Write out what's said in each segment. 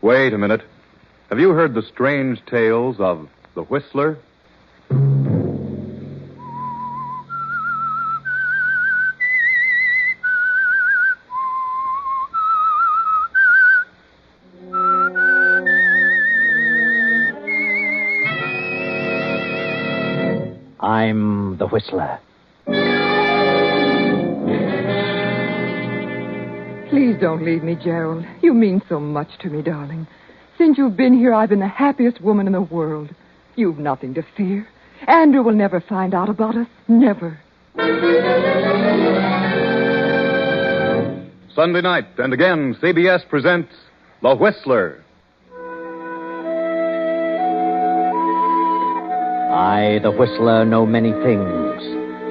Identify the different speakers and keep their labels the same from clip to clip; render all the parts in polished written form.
Speaker 1: Wait a minute. Have you heard the strange tales of the Whistler?
Speaker 2: I'm the Whistler.
Speaker 3: Please don't leave me, Gerald. You mean so much to me, darling. Since you've been here, I've been the happiest woman in the world. You've nothing to fear. Andrew will never find out about us. Never.
Speaker 1: Sunday night, and again, CBS presents The Whistler.
Speaker 2: I, the Whistler, know many things,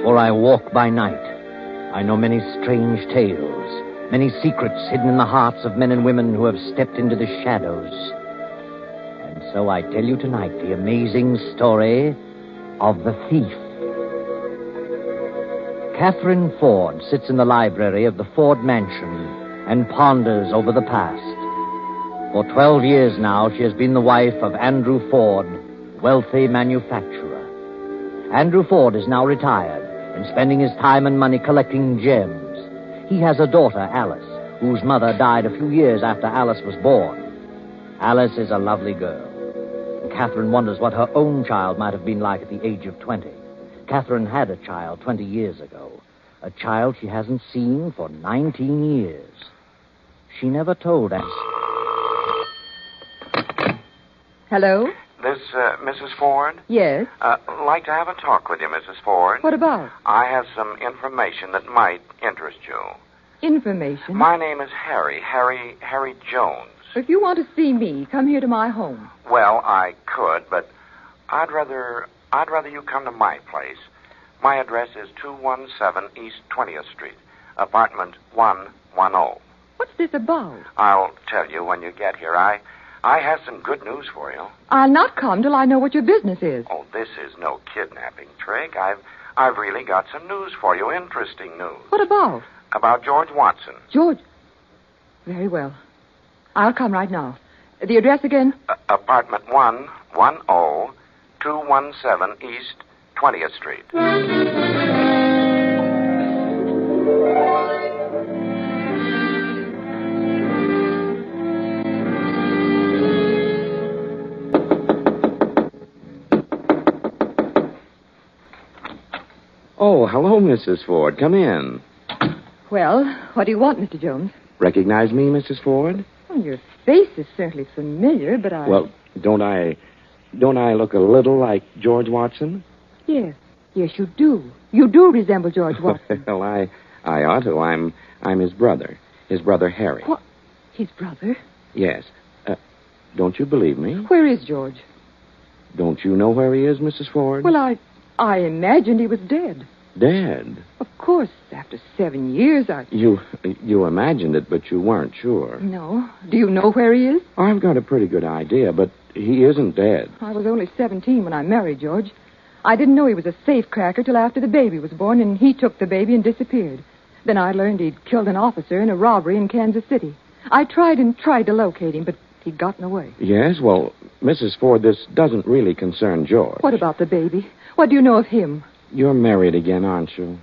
Speaker 2: for I walk by night. I know many strange tales, many secrets hidden in the hearts of men and women who have stepped into the shadows. And so I tell you tonight the amazing story of the thief. Catherine Ford sits in the library of the Ford mansion and ponders over the past. For 12 years now, she has been the wife of Andrew Ford, wealthy manufacturer. Andrew Ford is now retired and spending his time and money collecting gems. He has a daughter, Alice, whose mother died a few years after Alice was born. Alice is a lovely girl, and Catherine wonders what her own child might have been like at the age of 20. Catherine had a child 20 years ago, a child she hasn't seen for 19 years. She never told us.
Speaker 3: Hello?
Speaker 4: This, Mrs. Ford?
Speaker 3: Yes?
Speaker 4: Like to have a talk with you, Mrs. Ford.
Speaker 3: What about?
Speaker 4: I have some information that might interest you.
Speaker 3: Information?
Speaker 4: My name is Harry Jones.
Speaker 3: If you want to see me, come here to my home.
Speaker 4: Well, I could, but I'd rather you come to my place. My address is 217 East 20th Street, apartment 110.
Speaker 3: What's this about?
Speaker 4: I'll tell you when you get here. I have some good news for you.
Speaker 3: I'll not come till I know what your business is.
Speaker 4: Oh, this is no kidnapping trick. I've really got some news for you, interesting news.
Speaker 3: What about?
Speaker 4: About George Watson.
Speaker 3: George? Very well. I'll come right now. The address again?
Speaker 4: Apartment 110, 217 East 20th Street.
Speaker 5: Oh, hello, Mrs. Ford. Come in.
Speaker 3: Well, what do you want, Mr. Jones?
Speaker 5: Recognize me, Mrs. Ford?
Speaker 3: Well, your face is certainly familiar, but I...
Speaker 5: Well, don't I look a little like George Watson?
Speaker 3: Yes. Yes, you do. You do resemble George Watson.
Speaker 5: Well, I ought to. I'm his brother. His brother, Harry.
Speaker 3: What? His brother?
Speaker 5: Yes. Don't you believe me?
Speaker 3: Where is George?
Speaker 5: Don't you know where he is, Mrs. Ford?
Speaker 3: Well, I imagined he was dead.
Speaker 5: Dead?
Speaker 3: Of course, after 7 years,
Speaker 5: You imagined it, but you weren't sure.
Speaker 3: No. Do you know where he is?
Speaker 5: I've got a pretty good idea, but he isn't dead.
Speaker 3: I was only 17 when I married George. I didn't know he was a safecracker till after the baby was born, and he took the baby and disappeared. Then I learned he'd killed an officer in a robbery in Kansas City. I tried to locate him, but he'd gotten away.
Speaker 5: Yes, well, Mrs. Ford, this doesn't really concern George.
Speaker 3: What about the baby? What do you know of him?
Speaker 5: You're married again, aren't you?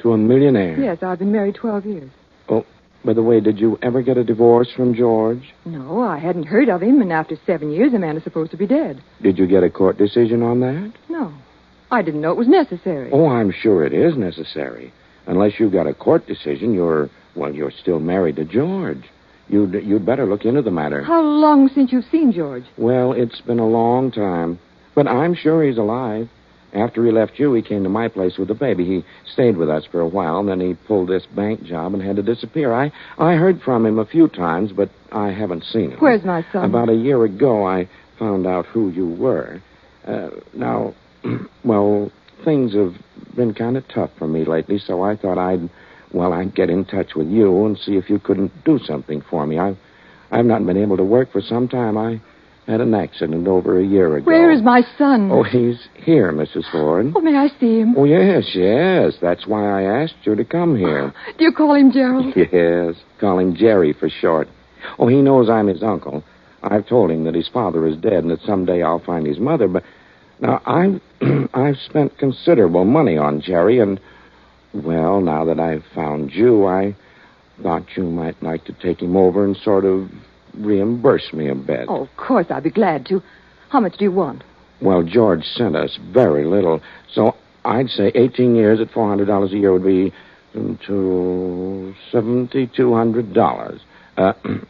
Speaker 5: To a millionaire?
Speaker 3: Yes, I've been married 12 years.
Speaker 5: Oh, by the way, did you ever get a divorce from George?
Speaker 3: No, I hadn't heard of him, and after 7 years, a man is supposed to be dead.
Speaker 5: Did you get a court decision on that?
Speaker 3: No. I didn't know it was necessary.
Speaker 5: Oh, I'm sure it is necessary. Unless you've got a court decision, you're still married to George. You'd better look into the matter.
Speaker 3: How long since you've seen George?
Speaker 5: Well, it's been a long time. But I'm sure he's alive. After he left you, he came to my place with the baby. He stayed with us for a while, and then he pulled this bank job and had to disappear. I heard from him a few times, but I haven't seen him.
Speaker 3: Where's my son?
Speaker 5: About a year ago, I found out who you were. Now, well, things have been kind of tough for me lately, so I thought I'd get in touch with you and see if you couldn't do something for me. I've not been able to work for some time. I had an accident over a year ago.
Speaker 3: Where is my son?
Speaker 5: Oh, he's here, Mrs. Ford.
Speaker 3: Oh, may I see him?
Speaker 5: Oh, yes. That's why I asked you to come here.
Speaker 3: Do you call him Gerald?
Speaker 5: Yes. Call him Jerry for short. Oh, he knows I'm his uncle. I've told him that his father is dead and that someday I'll find his mother, but now I've spent considerable money on Jerry, and, well, now that I've found you, I thought you might like to take him over and sort of reimburse me a bit.
Speaker 3: Oh, of course, I'd be glad to. How much do you want?
Speaker 5: Well, George sent us very little, so I'd say 18 years at $400 a year would be to $7,200.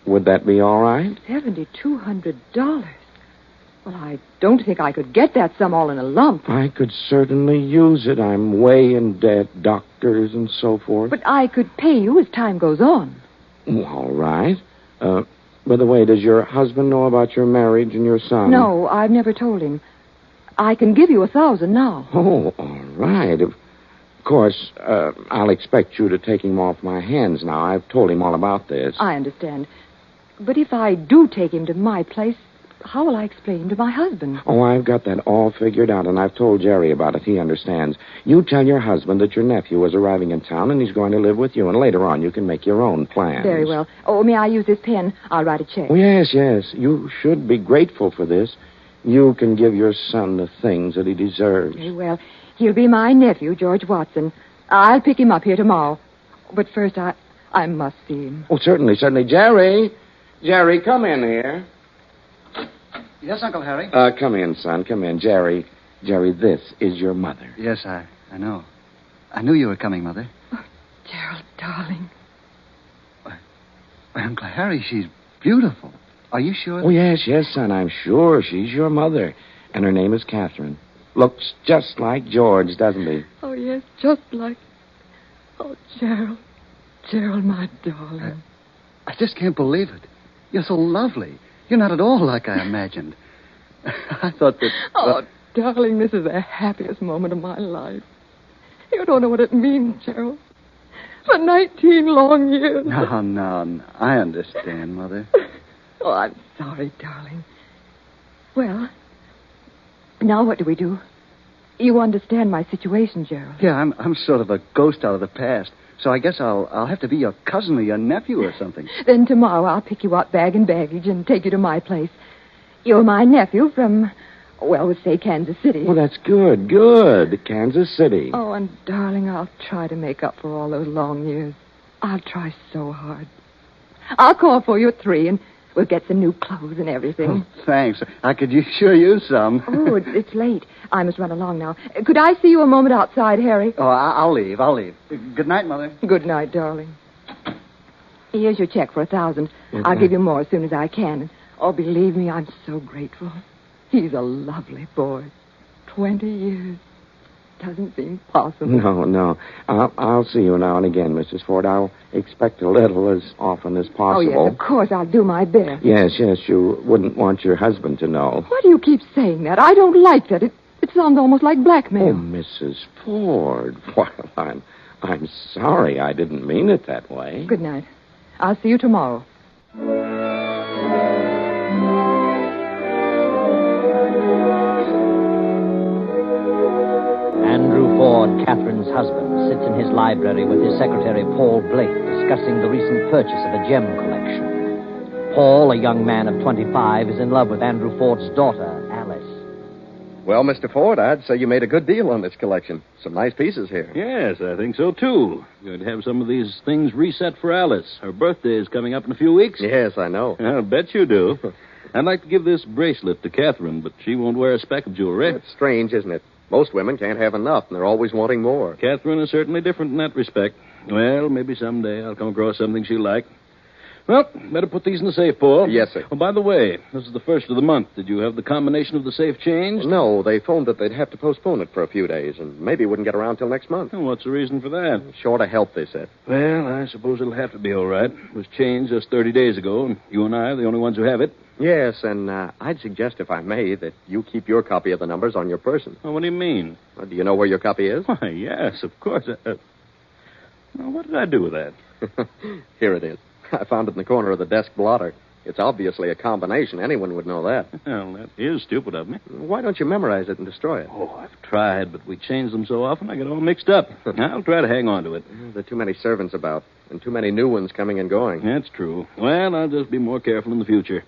Speaker 5: Would that be all right?
Speaker 3: $7,200? Well, I don't think I could get that sum all in a lump.
Speaker 5: I could certainly use it. I'm way in debt, doctors and so forth.
Speaker 3: But I could pay you as time goes on.
Speaker 5: All right. By the way, does your husband know about your marriage and your son?
Speaker 3: No, I've never told him. I can give you $1,000 now.
Speaker 5: Oh, all right. Of course, I'll expect you to take him off my hands now. I've told him all about this.
Speaker 3: I understand. But if I do take him to my place, how will I explain to my husband?
Speaker 5: Oh, I've got that all figured out, and I've told Jerry about it. He understands. You tell your husband that your nephew is arriving in town, and he's going to live with you, and later on you can make your own plans.
Speaker 3: Very well. Oh, may I use this pen? I'll write a check.
Speaker 5: Oh, yes, yes. You should be grateful for this. You can give your son the things that he deserves.
Speaker 3: Very well. He'll be my nephew, George Watson. I'll pick him up here tomorrow. But first, I must see him.
Speaker 5: Oh, certainly, certainly. Jerry! Jerry, come in here.
Speaker 6: Yes, Uncle Harry?
Speaker 5: Come in, son. Come in. Jerry, this is your mother.
Speaker 6: Yes, I know. I knew you were coming, Mother.
Speaker 3: Oh, Gerald, darling.
Speaker 6: Why, Uncle Harry, she's beautiful. Are you sure?
Speaker 5: Oh, yes, son. I'm sure she's your mother. And her name is Catherine. Looks just like George, doesn't he?
Speaker 3: Oh, yes, just like... Oh, Gerald. Gerald, my darling.
Speaker 6: I just can't believe it. You're so lovely. You're not at all like I imagined. I thought that...
Speaker 3: Oh, darling, this is the happiest moment of my life. You don't know what it means, Gerald. For 19 long years.
Speaker 6: No. I understand, Mother.
Speaker 3: Oh, I'm sorry, darling. Well, now what do we do? You understand my situation, Gerald.
Speaker 6: Yeah, I'm sort of a ghost out of the past. So I guess I'll have to be your cousin or your nephew or something.
Speaker 3: Then tomorrow I'll pick you up, bag and baggage, and take you to my place. You're my nephew from, well, we'll say Kansas City.
Speaker 5: Well, that's good. Kansas City.
Speaker 3: Oh, and darling, I'll try to make up for all those long years. I'll try so hard. I'll call for you at 3, and we'll get some new clothes and everything.
Speaker 6: Oh, thanks. I could sure use some.
Speaker 3: Oh, it's late. I must run along now. Could I see you a moment outside, Harry?
Speaker 6: Oh, I'll leave. Good night, Mother.
Speaker 3: Good night, darling. Here's your check for $1,000.
Speaker 5: Mm-hmm.
Speaker 3: I'll give you more as soon as I can. Oh, believe me, I'm so grateful. He's a lovely boy. 20 years. Doesn't seem possible.
Speaker 5: No. I'll see you now and again, Mrs. Ford. I'll expect a little as often as possible.
Speaker 3: Oh, yes, of course. I'll do my best.
Speaker 5: Yes, you wouldn't want your husband to know.
Speaker 3: Why do you keep saying that? I don't like that. It sounds almost like blackmail.
Speaker 5: Oh, Mrs. Ford. Well, I'm sorry. I didn't mean it that way.
Speaker 3: Good night. I'll see you tomorrow.
Speaker 2: Andrew Ford, Catherine's husband, sits in his library with his secretary, Paul Blake, discussing the recent purchase of a gem collection. Paul, a young man of 25, is in love with Andrew Ford's daughter, Alice.
Speaker 7: Well, Mr. Ford, I'd say you made a good deal on this collection. Some nice pieces here.
Speaker 8: Yes, I think so, too. Going to have some of these things reset for Alice. Her birthday is coming up in a few weeks.
Speaker 7: Yes, I know.
Speaker 8: I'll bet you do. I'd like to give this bracelet to Catherine, but she won't wear a speck of jewelry.
Speaker 7: It's strange, isn't it? Most women can't have enough, and they're always wanting more.
Speaker 8: Catherine is certainly different in that respect. Well, maybe someday I'll come across something she'll like. Well, better put these in the safe, Paul.
Speaker 7: Yes, sir.
Speaker 8: Oh, by the way, this is the first of the month. Did you have the combination of the safe changed?
Speaker 7: No, they phoned that they'd have to postpone it for a few days, and maybe wouldn't get around till next month.
Speaker 8: Oh, what's the reason for that?
Speaker 7: Short of help, they said.
Speaker 8: Well, I suppose it'll have to be all right. It was changed just 30 days ago, and you and I are the only ones who have it.
Speaker 7: Yes, and I'd suggest, if I may, that you keep your copy of the numbers on your person.
Speaker 8: Oh, what do you mean?
Speaker 7: Well, do you know where your copy is?
Speaker 8: Why, yes, of course. Well, what did I do with that?
Speaker 7: Here it is. I found it in the corner of the desk blotter. It's obviously a combination. Anyone would know that.
Speaker 8: Well, that is stupid of me.
Speaker 7: Why don't you memorize it and destroy it?
Speaker 8: Oh, I've tried, but we change them so often I get all mixed up. I'll try to hang on to it.
Speaker 7: There are too many servants about, and too many new ones coming and going.
Speaker 8: That's true. Well, I'll just be more careful in the future.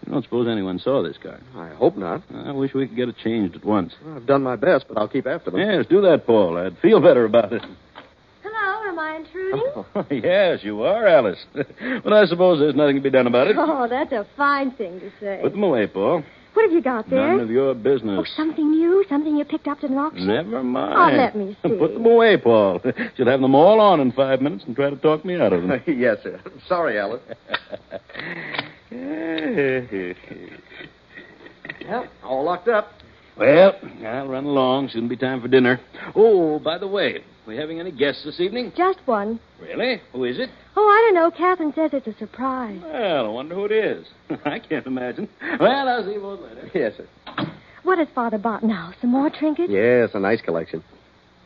Speaker 8: I don't suppose anyone saw this car.
Speaker 7: I hope not.
Speaker 8: I wish we could get it changed at once.
Speaker 7: I've done my best, but I'll keep after them.
Speaker 8: Yes, do that, Paul. I'd feel better about it.
Speaker 9: Hello, am I intruding?
Speaker 8: Oh, yes, you are, Alice. But I suppose there's nothing to be done about it.
Speaker 9: Oh, that's a fine thing to say.
Speaker 8: Put them away, Paul.
Speaker 9: What have you got there?
Speaker 8: None of your business.
Speaker 9: Oh, something new? Something you picked up at an auction?
Speaker 8: Never mind.
Speaker 9: Oh, let me see.
Speaker 8: Put them away, Paul. She'll have them all on in 5 minutes and try to talk me out of them.
Speaker 7: Yes, sir. Sorry, Alice. Well, all locked up.
Speaker 8: Well, I'll run along. Soon be time for dinner. Oh, by the way, we having any guests this evening?
Speaker 9: Just one.
Speaker 8: Really? Who is it?
Speaker 9: Oh, I don't know. Catherine says it's a surprise.
Speaker 8: Well, I wonder who it is. I can't imagine. Well, I'll see you both later.
Speaker 7: Yes, sir.
Speaker 9: What has Father bought now? Some more trinkets?
Speaker 7: Yes, a nice collection.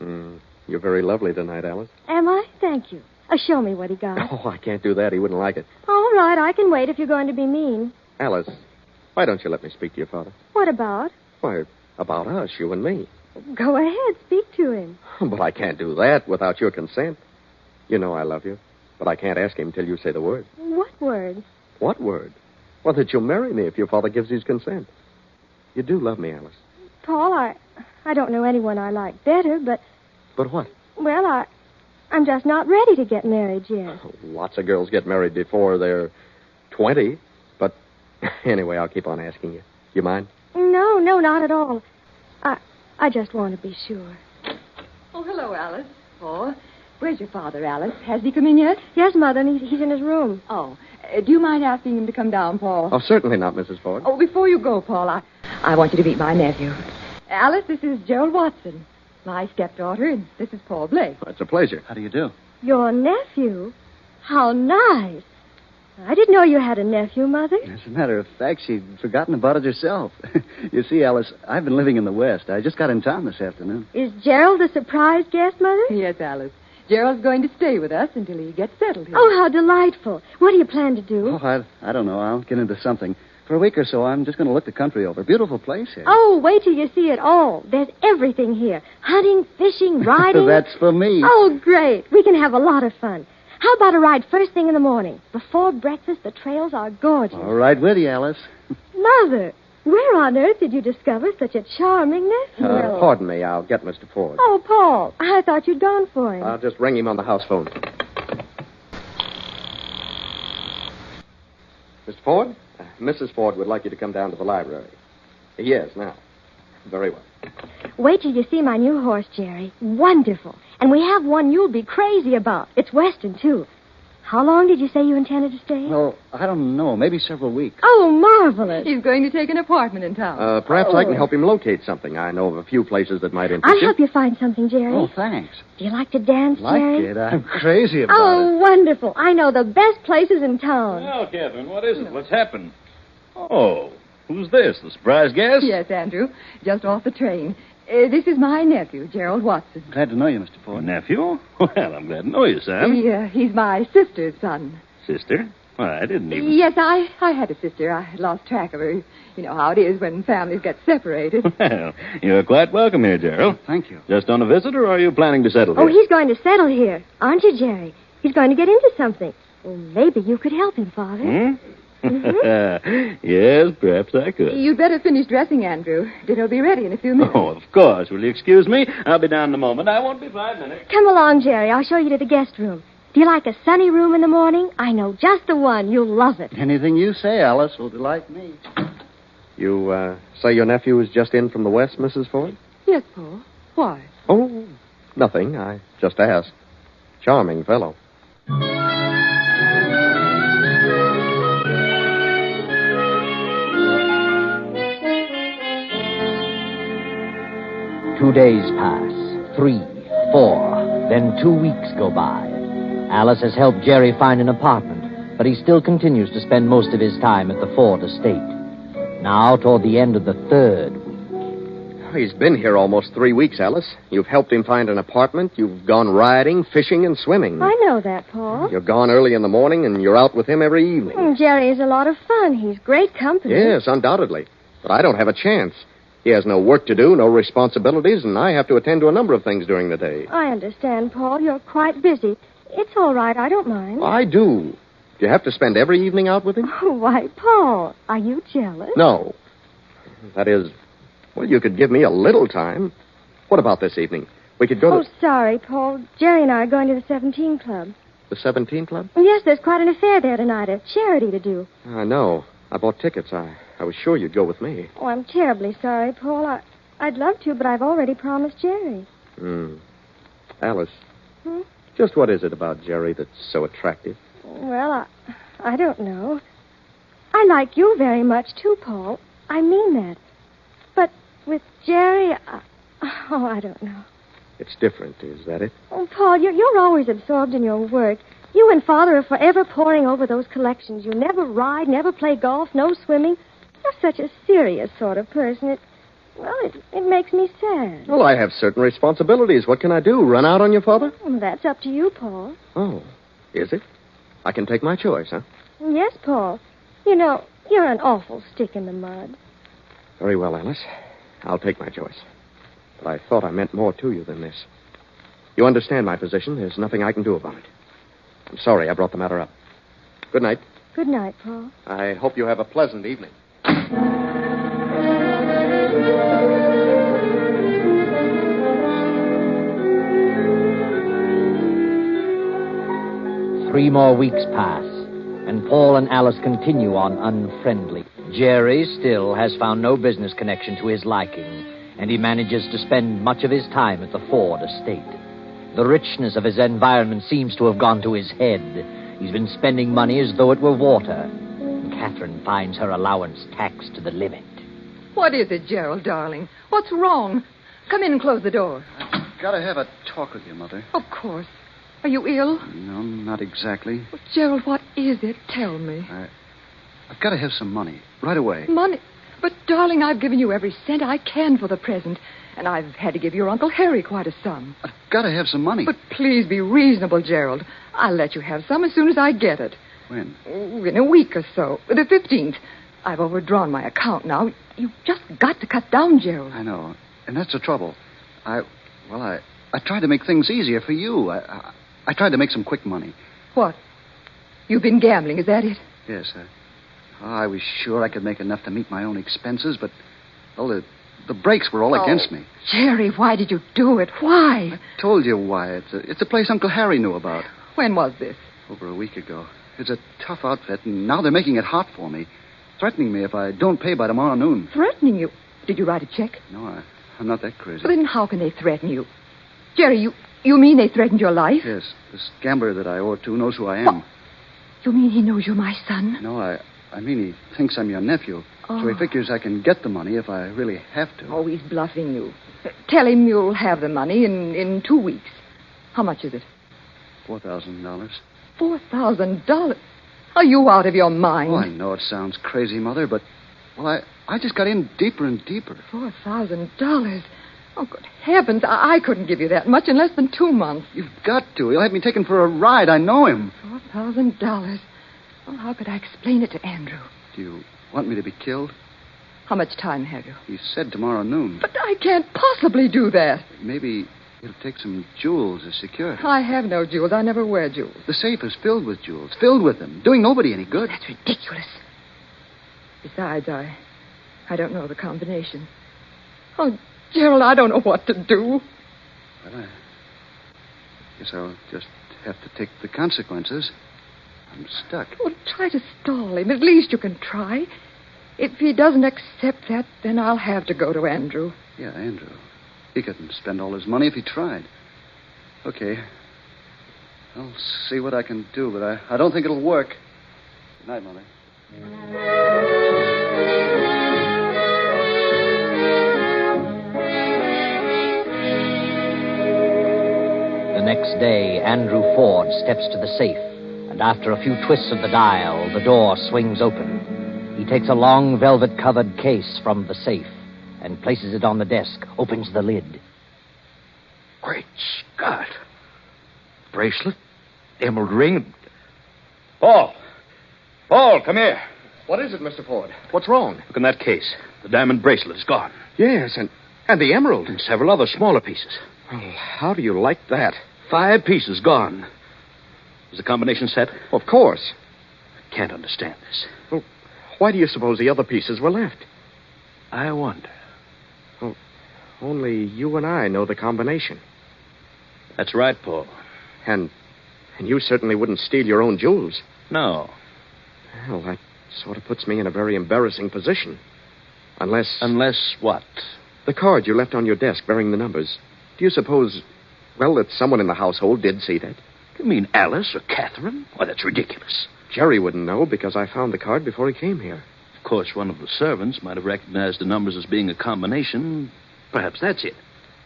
Speaker 7: You're very lovely tonight, Alice.
Speaker 9: Am I? Thank you. Show me what he got.
Speaker 7: Oh, I can't do that. He wouldn't like it.
Speaker 9: All right, I can wait if you're going to be mean.
Speaker 7: Alice, why don't you let me speak to your father?
Speaker 9: What about?
Speaker 7: Why, about us, you and me.
Speaker 9: Go ahead, speak to him.
Speaker 7: But I can't do that without your consent. You know I love you, but I can't ask him till you say the word.
Speaker 9: What word?
Speaker 7: What word? Well, that you'll marry me if your father gives his consent. You do love me, Alice.
Speaker 9: Paul, I don't know anyone I like better, but...
Speaker 7: But what?
Speaker 9: Well, I'm just not ready to get married yet.
Speaker 7: Oh, lots of girls get married before they're 20. But anyway, I'll keep on asking you. You mind?
Speaker 9: No, not at all. I just want to be sure.
Speaker 3: Oh, hello, Alice. Paul. Where's your father, Alice? Has he come in yet?
Speaker 9: Yes, Mother, and he's in his room.
Speaker 3: Oh, do you mind asking him to come down, Paul?
Speaker 7: Oh, certainly not, Mrs. Ford.
Speaker 3: Oh, before you go, Paul, I want you to meet my nephew. Alice, this is Gerald Watson, my stepdaughter, and this is Paul Blake.
Speaker 7: It's a pleasure.
Speaker 6: How do you do?
Speaker 9: Your nephew? How nice. I didn't know you had a nephew, Mother.
Speaker 6: As a matter of fact, she'd forgotten about it herself. You see, Alice, I've been living in the West. I just got in town this afternoon.
Speaker 9: Is Gerald a surprise guest, Mother?
Speaker 3: Yes, Alice. Gerald's going to stay with us until he gets settled here.
Speaker 9: Oh, how delightful. What do you plan to do?
Speaker 6: Oh, I don't know. I'll get into something. For a week or so, I'm just going to look the country over. Beautiful place here.
Speaker 9: Oh, wait till you see it all. There's everything here. Hunting, fishing, riding.
Speaker 6: That's for me.
Speaker 9: Oh, great. We can have a lot of fun. How about a ride first thing in the morning? Before breakfast, the trails are gorgeous.
Speaker 6: All right with you, Alice.
Speaker 9: Mother, where on earth did you discover such a charming nephew?
Speaker 7: Pardon me. I'll get Mr. Ford.
Speaker 9: Oh, Paul, I thought you'd gone for him.
Speaker 7: I'll just ring him on the house phone. Mr. Ford? Mrs. Ford would like you to come down to the library. Yes, now. Very well.
Speaker 9: Wait till you see my new horse, Jerry. Wonderful. And we have one you'll be crazy about. It's Western, too. How long did you say you intended to stay?
Speaker 6: Well, I don't know. Maybe several weeks.
Speaker 9: Oh, marvelous.
Speaker 3: He's going to take an apartment in town.
Speaker 7: Perhaps I can help him locate something. I know of a few places that might interest
Speaker 9: I'll
Speaker 7: you.
Speaker 9: help you find something, Jerry.
Speaker 6: Oh, thanks.
Speaker 9: Do you like to dance,
Speaker 6: Like
Speaker 9: Jerry?
Speaker 6: it? I'm crazy about
Speaker 9: Oh, wonderful. I know the best places in town.
Speaker 8: Well, Catherine, what is it? What's happened? Oh, who's this? The surprise guest?
Speaker 3: Yes, Andrew. Just off the train. This is my nephew, Gerald Watson.
Speaker 6: it. Glad to know you, Mr. Ford.
Speaker 8: Nephew? Well, I'm glad to know you, son.
Speaker 3: He's my sister's son.
Speaker 8: Sister? Well, I didn't even...
Speaker 3: Yes, I had a sister. I lost track of her. You know how it is when families get separated.
Speaker 8: Well, you're quite welcome here, Gerald.
Speaker 6: Thank you.
Speaker 8: Just on a visit, or are you planning to settle
Speaker 9: Oh,
Speaker 8: here?
Speaker 9: he's going to settle here. Aren't you, Jerry? He's going to get into something. Well, maybe you could help him, Father.
Speaker 8: Yes, perhaps I could.
Speaker 3: You'd better finish dressing, Andrew. Dinner'll be ready in a few minutes.
Speaker 8: Oh, of course. Will you excuse me? I'll be down in a moment. I won't be 5 minutes.
Speaker 9: Come along, Jerry. I'll show you to the guest room. Do you like a sunny room in the morning? I know just the one. You'll love it.
Speaker 6: Anything you say, Alice, will delight me.
Speaker 7: You say your nephew is just in from the West, Mrs. Ford?
Speaker 3: Yes, Paul. Why?
Speaker 7: Oh, nothing. I just asked. Charming fellow.
Speaker 2: 2 days pass, 3, 4, then 2 weeks go by. Alice has helped Jerry find an apartment, but he still continues to spend most of his time at the Ford estate. Now, toward the end of the 3rd week.
Speaker 7: He's been here almost 3 weeks, Alice. You've helped him find an apartment. You've gone riding, fishing, and swimming.
Speaker 9: I know that, Paul.
Speaker 7: You're gone early in the morning, and you're out with him every evening.
Speaker 9: Jerry is a lot of fun. He's great company.
Speaker 7: Yes, undoubtedly. But I don't have a chance. He has no work to do, no responsibilities, and I have to attend to a number of things during the day.
Speaker 9: I understand, Paul. You're quite busy. It's all right. I don't mind.
Speaker 7: I do. You have to spend every evening out with him?
Speaker 9: Oh, why, Paul, are you jealous?
Speaker 7: No. That is, well, you could give me a little time. What about this evening? We could go
Speaker 9: Oh,
Speaker 7: to
Speaker 9: sorry, Paul. Jerry and I are going to the 17 Club.
Speaker 7: the 17 Club?
Speaker 9: Yes, there's quite an affair there tonight, a charity to do.
Speaker 7: I know. I bought tickets. I was sure you'd go with me.
Speaker 9: Oh, I'm terribly sorry, Paul. I'd love to, but I've already promised Jerry.
Speaker 7: Alice, just what is it about Jerry that's so attractive?
Speaker 9: Well, I don't know. I like you very much, too, Paul. I mean that. But with Jerry, I don't know.
Speaker 7: It's different, is that it?
Speaker 9: Oh, Paul, you're always absorbed in your work. You and Father are forever poring over those collections. You never ride, never play golf, no swimming. You're such a serious sort of person. It makes me sad.
Speaker 7: Well, I have certain responsibilities. What can I do? Run out on your father?
Speaker 9: Well, that's up to you, Paul.
Speaker 7: Oh, is it? I can take my choice, huh?
Speaker 9: Yes, Paul. You know, you're an awful stick in the mud.
Speaker 7: Very well, Alice. I'll take my choice. But I thought I meant more to you than this. You understand my position. There's nothing I can do about it. I'm sorry I brought the matter up. Good night.
Speaker 9: Good night, Paul.
Speaker 7: I hope you have a pleasant evening.
Speaker 2: 3 more weeks pass, and Paul and Alice continue on unfriendly. Jerry still has found no business connection to his liking, and he manages to spend much of his time at the Ford estate. The richness of his environment seems to have gone to his head. He's been spending money as though it were water, and Catherine finds her allowance taxed to the limit.
Speaker 3: What is it, Gerald, darling? What's wrong? Come in and close the door.
Speaker 6: I've got to have a talk with you, Mother.
Speaker 3: Of course. Are you ill?
Speaker 6: No, not exactly.
Speaker 3: Well, Gerald, what is it? Tell me.
Speaker 6: I've got to have some money right away.
Speaker 3: Money? But, darling, I've given you every cent I can for the present, and I've had to give your Uncle Harry quite a sum.
Speaker 6: I've got to have some money.
Speaker 3: But please be reasonable, Gerald. I'll let you have some as soon as I get it.
Speaker 6: When?
Speaker 3: In a week or so. The 15th. I've overdrawn my account now. You've just got to cut down, Gerald.
Speaker 6: I know. And that's the trouble. I tried to make things easier for you. I tried to make some quick money.
Speaker 3: What? You've been gambling, is that it?
Speaker 6: Yes, I was sure I could make enough to meet my own expenses, but, well, the breaks were all against me.
Speaker 3: Jerry, why did you do it? Why?
Speaker 6: I told you why. It's a place Uncle Harry knew about.
Speaker 3: When was this?
Speaker 6: Over a week ago. It's a tough outfit, and now they're making it hot for me, threatening me if I don't pay by tomorrow noon.
Speaker 3: Threatening you? Did you write a check?
Speaker 6: No, I'm not that crazy.
Speaker 3: Well, then how can they threaten you? Jerry, you mean they threatened your life?
Speaker 6: Yes, this gambler that I owe it to knows who I am.
Speaker 3: What? You mean he knows you're my son?
Speaker 6: No, I mean he thinks I'm your nephew. So he figures I can get the money if I really have to.
Speaker 3: Oh, he's bluffing you. Tell him you'll have the money in 2 weeks. How much is it?
Speaker 6: $4,000.
Speaker 3: $4,000? Are you out of your mind?
Speaker 6: Oh, I know it sounds crazy, Mother, but, well, I just got in deeper and deeper.
Speaker 3: $4,000? Oh, good heavens, I couldn't give you that much in less than 2 months.
Speaker 6: You've got to. He'll have me taken for a ride. I know him.
Speaker 3: $4,000. Well, how could I explain it to Andrew?
Speaker 6: Do you want me to be killed?
Speaker 3: How much time have you?
Speaker 6: He said tomorrow noon.
Speaker 3: But I can't possibly do that.
Speaker 6: Maybe he'll take some jewels as security.
Speaker 3: I have no jewels. I never wear jewels.
Speaker 6: The safe is filled with jewels. Filled with them. Doing nobody any good.
Speaker 3: That's ridiculous. Besides, I don't know the combination. Oh, Gerald, I don't know what to do.
Speaker 6: Well, I guess I'll just have to take the consequences. I'm stuck.
Speaker 3: Well, try to stall him. At least you can try. If he doesn't accept that, then I'll have to go to Andrew.
Speaker 6: Yeah, Andrew. He couldn't spend all his money if he tried. Okay. I'll see what I can do, but I don't think it'll work. Good night, Mother.
Speaker 2: The next day, Andrew Ford steps to the safe, and after a few twists of the dial, the door swings open. He takes a long velvet-covered case from the safe and places it on the desk, opens the lid.
Speaker 8: Great Scott. Bracelet, emerald ring. Paul, come here.
Speaker 7: What is it, Mr. Ford? What's wrong?
Speaker 8: Look in that case. The diamond bracelet is gone.
Speaker 7: Yes, and the emerald.
Speaker 8: And several other smaller pieces.
Speaker 7: Well, how do you like that?
Speaker 8: 5 pieces gone. Is the combination set?
Speaker 7: Of course.
Speaker 8: can't understand this.
Speaker 7: Well, why do you suppose the other pieces were left?
Speaker 8: I wonder.
Speaker 7: Well, only you and I know the combination.
Speaker 8: That's right, Paul.
Speaker 7: And you certainly wouldn't steal your own jewels.
Speaker 8: No.
Speaker 7: Well, that sort of puts me in a very embarrassing position. Unless...
Speaker 8: Unless what?
Speaker 7: The card you left on your desk bearing the numbers. Do you suppose, well, that someone in the household did see that?
Speaker 8: You mean Alice or Catherine? Why, that's ridiculous.
Speaker 7: Jerry wouldn't know because I found the card before he came here.
Speaker 8: Of course, one of the servants might have recognized the numbers as being a combination. Perhaps that's it.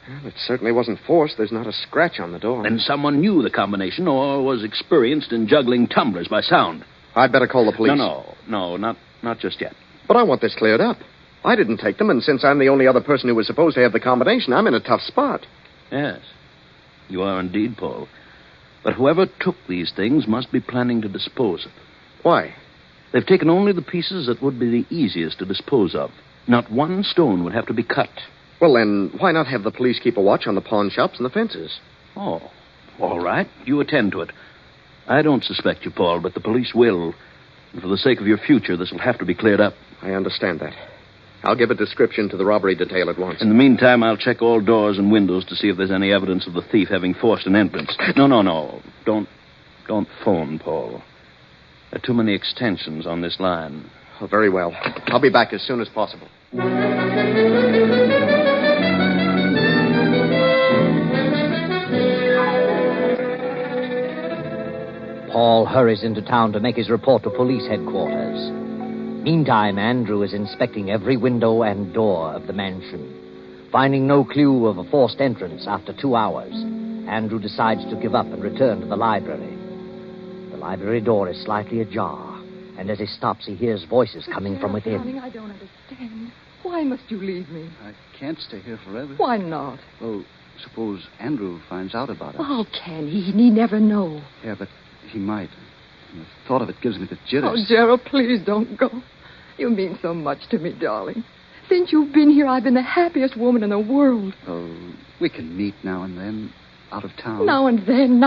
Speaker 7: Well, it certainly wasn't forced. There's not a scratch on the door.
Speaker 8: Then someone knew the combination or was experienced in juggling tumblers by sound.
Speaker 7: I'd better call the police.
Speaker 8: No, not just yet.
Speaker 7: But I want this cleared up. I didn't take them, and since I'm the only other person who was supposed to have the combination, I'm in a tough spot.
Speaker 8: Yes, you are indeed, Paul. But whoever took these things must be planning to dispose of them.
Speaker 7: Why?
Speaker 8: They've taken only the pieces that would be the easiest to dispose of. Not one stone would have to be cut.
Speaker 7: Well, then, why not have the police keep a watch on the pawn shops and the fences?
Speaker 8: Oh, all right. You attend to it. I don't suspect you, Paul, but the police will. And for the sake of your future, this will have to be cleared up.
Speaker 7: I understand that. I'll give a description to the robbery detail at once.
Speaker 8: In the meantime, I'll check all doors and windows to see if there's any evidence of the thief having forced an entrance. No. Don't phone, Paul. There are too many extensions on this line.
Speaker 7: Oh, very well. I'll be back as soon as possible.
Speaker 2: Paul hurries into town to make his report to police headquarters. Meantime, Andrew is inspecting every window and door of the mansion. Finding no clue of a forced entrance after 2 hours, Andrew decides to give up and return to the library. The library door is slightly ajar, and as he stops, he hears voices coming from within.
Speaker 3: Darling, I don't understand. Why must you leave me?
Speaker 6: I can't stay here forever.
Speaker 3: Why not?
Speaker 6: Well, suppose Andrew finds out about us.
Speaker 3: How can he? He never know.
Speaker 6: Yeah, but he might. And the thought of it gives me the jitters.
Speaker 3: Oh, Gerald, please don't go. You mean so much to me, darling. Since you've been here, I've been the happiest woman in the world.
Speaker 6: Oh, we can meet now and then, out of town.
Speaker 3: Now and then.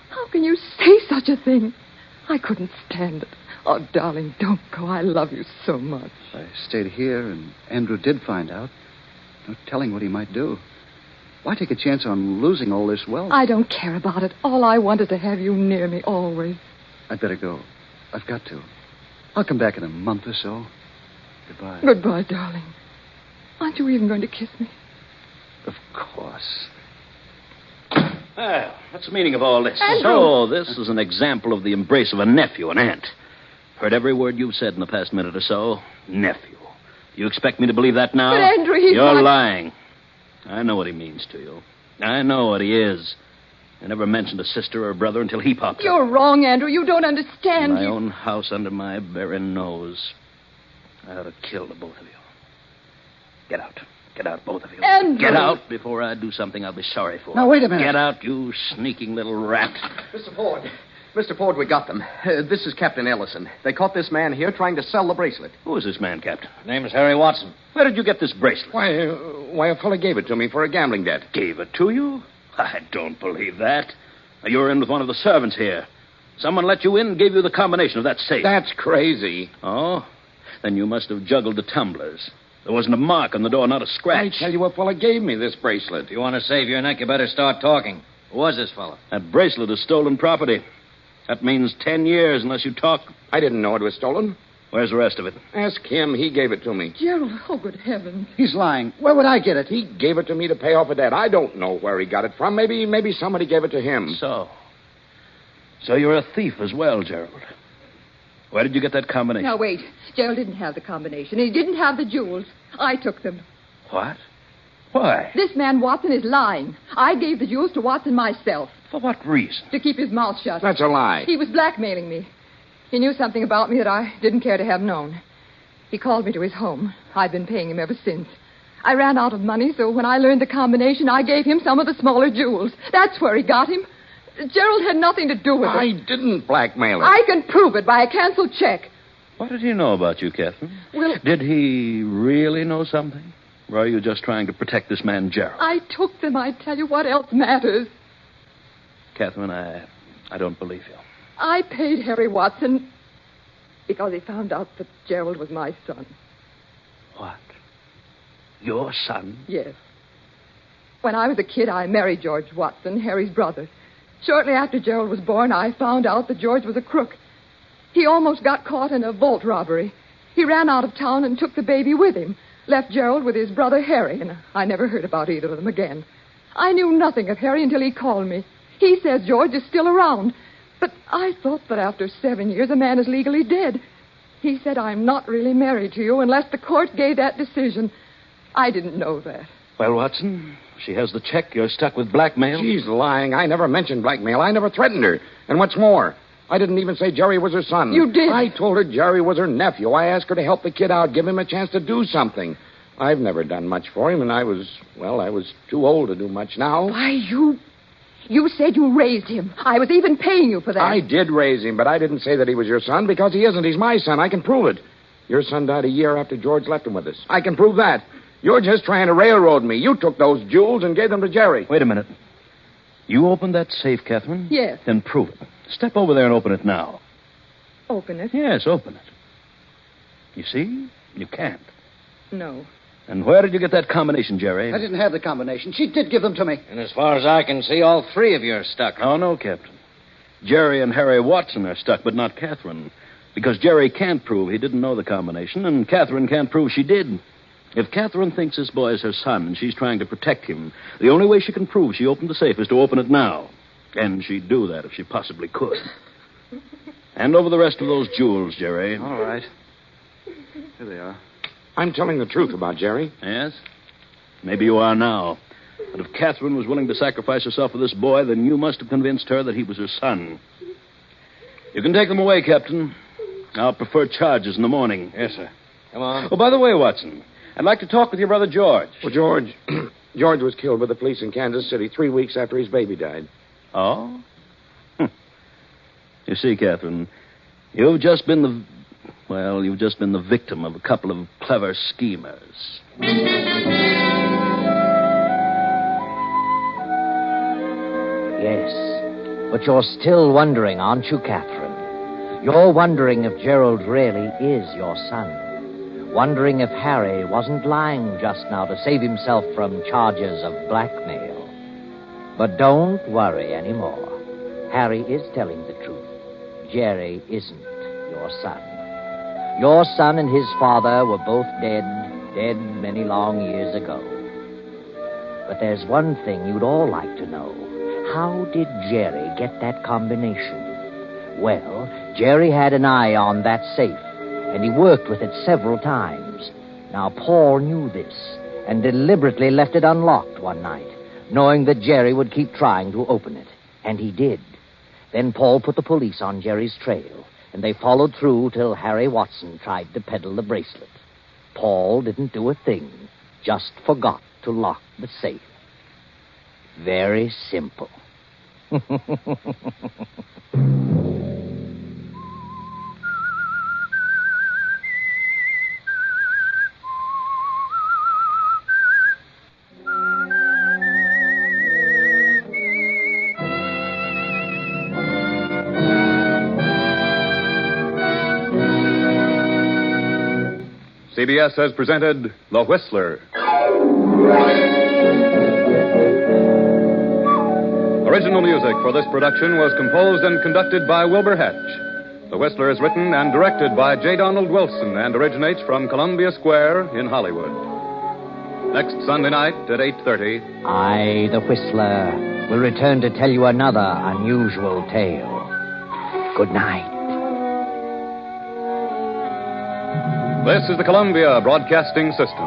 Speaker 3: How can you say such a thing? I couldn't stand it. Oh, darling, don't go. I love you so much.
Speaker 6: I stayed here, and Andrew did find out. No telling what he might do. Why take a chance on losing all this wealth?
Speaker 3: I don't care about it. All I want is to have you near me always.
Speaker 6: I'd better go. I've got to. I'll come back in a month or so. Goodbye.
Speaker 3: Goodbye, darling. Aren't you even going to kiss me?
Speaker 6: Of course.
Speaker 8: Well, what's the meaning of all this?
Speaker 3: Andrew!
Speaker 8: So, this is an example of the embrace of a nephew and aunt. Heard every word you've said in the past minute or so. Nephew. You expect me to believe that now?
Speaker 3: But, Andrew, he's
Speaker 8: You're
Speaker 3: not...
Speaker 8: lying. I know what he means to you. I know what he is. I never mentioned a sister or a brother until he popped up.
Speaker 3: You're wrong, Andrew. You don't understand.
Speaker 8: In my own house under my very nose. I ought to kill the both of you. Get out. Get out, both of you.
Speaker 3: Andrew!
Speaker 8: Get out before I do something I'll be sorry for.
Speaker 6: Now, wait a minute.
Speaker 8: Get out, you sneaking little rat.
Speaker 7: Mr. Ford, we got them. This is Captain Ellison. They caught this man here trying to sell the bracelet.
Speaker 8: Who is this man, Captain?
Speaker 10: Name is Harry Watson.
Speaker 8: Where did you get this bracelet?
Speaker 5: Why, a fellow gave it to me for a gambling debt.
Speaker 8: Gave it to you? I don't believe that. You were in with one of the servants here. Someone let you in and gave you the combination of that safe.
Speaker 5: That's crazy.
Speaker 8: Oh? Then you must have juggled the tumblers. There wasn't a mark on the door, not a
Speaker 5: I
Speaker 8: scratch.
Speaker 5: tell you, a fellow gave me this bracelet.
Speaker 10: If you want to save your neck, you better start talking. Who was this fellow?
Speaker 8: That bracelet is stolen property. That means 10 years unless you talk.
Speaker 5: I didn't know it was stolen.
Speaker 8: Where's the rest of it?
Speaker 5: Ask him. He gave it to me.
Speaker 3: Gerald, oh, good heavens.
Speaker 6: He's lying. Where would I get it?
Speaker 5: He gave it to me to pay off a debt. I don't know where he got it from. Maybe somebody gave it to him.
Speaker 8: So you're a thief as well, Gerald. Where did you get that combination?
Speaker 3: Now, wait. Gerald didn't have the combination. He didn't have the jewels. I took them.
Speaker 8: What? Why?
Speaker 3: This man, Watson, is lying. I gave the jewels to Watson myself.
Speaker 8: For what reason?
Speaker 3: To keep his mouth shut.
Speaker 5: That's a lie.
Speaker 3: He was blackmailing me. He knew something about me that I didn't care to have known. He called me to his home. I've been paying him ever since. I ran out of money, so when I learned the combination, I gave him some of the smaller jewels. That's where he got him. Gerald had nothing to do with it.
Speaker 5: I didn't blackmail him.
Speaker 3: I can prove it by a canceled check.
Speaker 8: What did he know about you, Catherine?
Speaker 3: Well,
Speaker 8: Did he really know something? Or are you just trying to protect this man, Gerald?
Speaker 3: I took them. I tell you, what else matters?
Speaker 8: Catherine, I don't believe you.
Speaker 3: I paid Harry Watson Because he found out that Gerald was my son.
Speaker 8: What? Your son?
Speaker 3: Yes. When I was a kid, I married George Watson, Harry's brother. Shortly after Gerald was born, I found out that George was a crook. He almost got caught in a vault robbery. He ran out of town and took the baby with him, left Gerald with his brother Harry, and I never heard about either of them again. I knew nothing of Harry until he called me. He says George is still around. But I thought that after 7 years, a man is legally dead. He said, I'm not really married to you unless the court gave that decision. I didn't know that.
Speaker 8: Well, Watson, she has the check. You're stuck with blackmail.
Speaker 5: She's lying. I never mentioned blackmail. I never threatened her. And what's more, I didn't even say Jerry was her son.
Speaker 3: You did.
Speaker 5: I told her Jerry was her nephew. I asked her to help the kid out, give him a chance to do something. I've never done much for him, and I was too old to do much now.
Speaker 3: Why, you said you raised him. I was even paying you for that.
Speaker 5: I did raise him, but I didn't say that he was your son because he isn't. He's my son. I can prove it. Your son died a year after George left him with us. I can prove that. You're just trying to railroad me. You took those jewels and gave them to Jerry.
Speaker 8: Wait a minute. You opened that safe, Catherine?
Speaker 3: Yes.
Speaker 8: Then prove it. Step over there and open it now.
Speaker 3: Open it?
Speaker 8: Yes, open it. You see? You can't.
Speaker 3: No.
Speaker 8: And where did you get that combination, Jerry?
Speaker 6: I didn't have the combination. She did give them to me.
Speaker 10: And as far as I can see, all three of you are stuck.
Speaker 8: Oh, no, Captain. Jerry and Harry Watson are stuck, but not Catherine. Because Jerry can't prove he didn't know the combination, and Catherine can't prove she did. If Catherine thinks this boy is her son and she's trying to protect him, the only way she can prove she opened the safe is to open it now. And she'd do that if she possibly could. Hand over the rest of those jewels, Jerry.
Speaker 6: All right. Here they are.
Speaker 5: I'm telling the truth about Jerry.
Speaker 8: Yes? Maybe you are now. But if Catherine was willing to sacrifice herself for this boy, then you must have convinced her that he was her son. You can take them away, Captain. I'll prefer charges in the morning.
Speaker 10: Yes, sir. Come on.
Speaker 8: Oh, by the way, Watson, I'd like to talk with your brother George.
Speaker 5: Well, George was killed by the police in Kansas City 3 weeks after his baby died.
Speaker 8: Oh? You see, Catherine, you've just been the victim of a couple of clever schemers.
Speaker 2: Yes, but you're still wondering, aren't you, Catherine? You're wondering if Gerald really is your son. Wondering if Harry wasn't lying just now to save himself from charges of blackmail. But don't worry anymore. Harry is telling the truth. Jerry isn't your son. Your son and his father were both dead many long years ago. But there's one thing you'd all like to know. How did Jerry get that combination? Well, Jerry had an eye on that safe, and he worked with it several times. Now, Paul knew this and deliberately left it unlocked one night, knowing that Jerry would keep trying to open it. And he did. Then Paul put the police on Jerry's trail, and they followed through till Harry Watson tried to peddle the bracelet. Paul didn't do a thing, just forgot to lock the safe. Very simple.
Speaker 1: CBS has presented The Whistler. Original music for this production was composed and conducted by Wilbur Hatch. The Whistler is written and directed by J. Donald Wilson and originates from Columbia Square in Hollywood. Next Sunday night at 8:30.
Speaker 2: I, the Whistler, will return to tell you another unusual tale. Good night.
Speaker 1: This is the Columbia Broadcasting System.